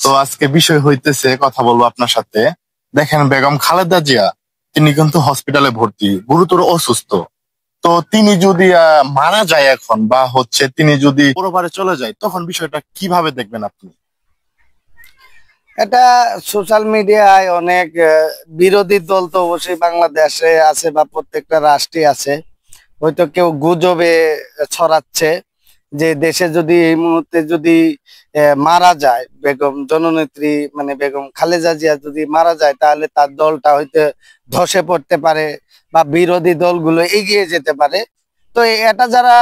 তো আজকে বিষয় হইতেছে, কথা বলবো আপনার সাথে। দেখেন, বেগম খালেদা জিয়া তিনি কিন্তু হসপিটালে ভর্তি, গুরুতর অসুস্থ। তো তিনি যদি মারা যায় এখন, বা হচ্ছে তিনি যদি পরবারে চলে যায়, তখন বিষয়টা কিভাবে দেখবেন আপনি? এটা সোশ্যাল মিডিয়ায় অনেক বিরোধী দল তো অবশ্যই বাংলাদেশে আছে বা প্রত্যেকটা রাষ্ট্রে আছে। হয়তো কেউ গুজবে ছড়াচ্ছে যে দেশে যদি এই মুহূর্তে যদি মারা যায় বেগম জননেত্রী মানে বেগম খালেদা জিয়া যদি মারা যায়, তাহলে তার দলটা হয়তো ধসে পড়তে পারে বা বিরোধী দলগুলো এগিয়ে যেতে পারে। তো এটা যারা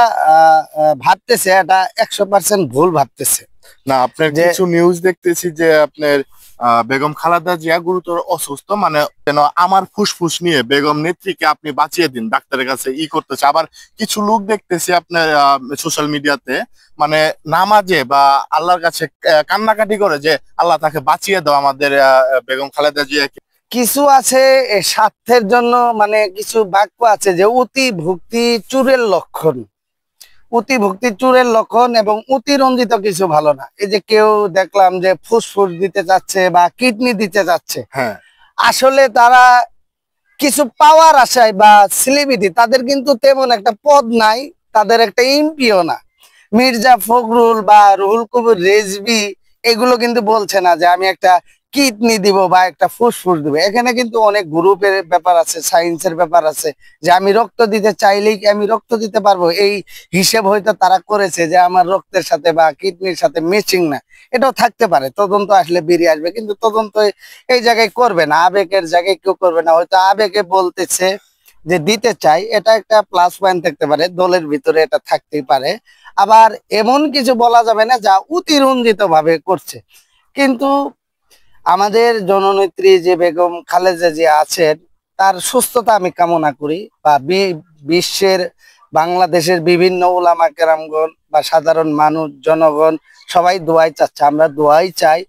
ভাবতেছে, এটা 100% ভুল ভাবতেছে। না, আপনার যে কিছু নিউজ দেখতেছি যে আপনার বেগম খালেদা জিয়া গুরুতর অসুস্থ, মানে কেন আমার ফুসফুস নিয়ে বেগম নেত্রীকে আপনি বাঁচিয়ে দিন, ডাক্তারের কাছে করতেছে। আবার কিছু লোক দেখতেছি আপনার সোশ্যাল মিডিয়াতে, মানে নামাজে বা আল্লাহর কাছে কান্নাকাটি করে যে আল্লাহ তাকে বাঁচিয়ে দাও, আমাদের বেগম খালেদা জিয়াকে। কিছু আছে স্বার্থের জন্য, মানে কিছু বাক্য আছে যে অতি ভক্তি চুরের লক্ষণ। অতিভক্তি চুরের লক্ষণ এবং অতিরঞ্জিত কিছু ভালো না। এই যে কেউ দেখলাম যে ফুসফুস দিতে চাচ্ছে বা কিডনি দিতে চাচ্ছে, হ্যাঁ, আসলে তারা কিছু পাওয়ার আশায় বা সেলিব্রিটি, তাদের কিন্তু তেমন একটা পদ নাই, তাদের একটা এমপিও না। মির্জা ফখরুল বা রুহুল কবির রেজভী এগুলো কিন্তু বলছে না যে আমি একটা কিডনি দিব বা একটা ফুসফুস দিব। এখানে কিন্তু অনেক গ্রুপের ব্যাপার আছে, সায়েন্সের ব্যাপার আছে, যে আমি রক্ত দিতে চাইলেই কি আমি রক্ত দিতে পারবো, এই হিসেব হয়তো তারা করেছে যে আমার রক্তের সাথে বা কিডনির সাথে ম্যাচিং না। এটাও থাকতে পারে, তদন্ত আসলে বেরিয়ে আসবে, কিন্তু তদন্ত এই জায়গায় করবে না, আবেগের জায়গায় কেউ করবে না। হয়তো আবেগে বলতেছে যে দিতে চাই, এটা একটা প্লাস পয়েন্ট থাকতে পারে, দলের ভিতরে এটা থাকতেই পারে। আবার এমন কিছু বলা যাবে না যা অতিরঞ্জিত ভাবে করছে। কিন্তু আমাদের জননেত্রী যে বেগম খালেদা জিয়া আছেন, তার সুস্থতা আমি কামনা করি, বা বিশ্বের বাংলাদেশের বিভিন্ন উলামা কেরামগণ বা সাধারণ মানুষ জনগণ সবাই দোয়াই চাচ্ছে, আমরা দোয়াই চাই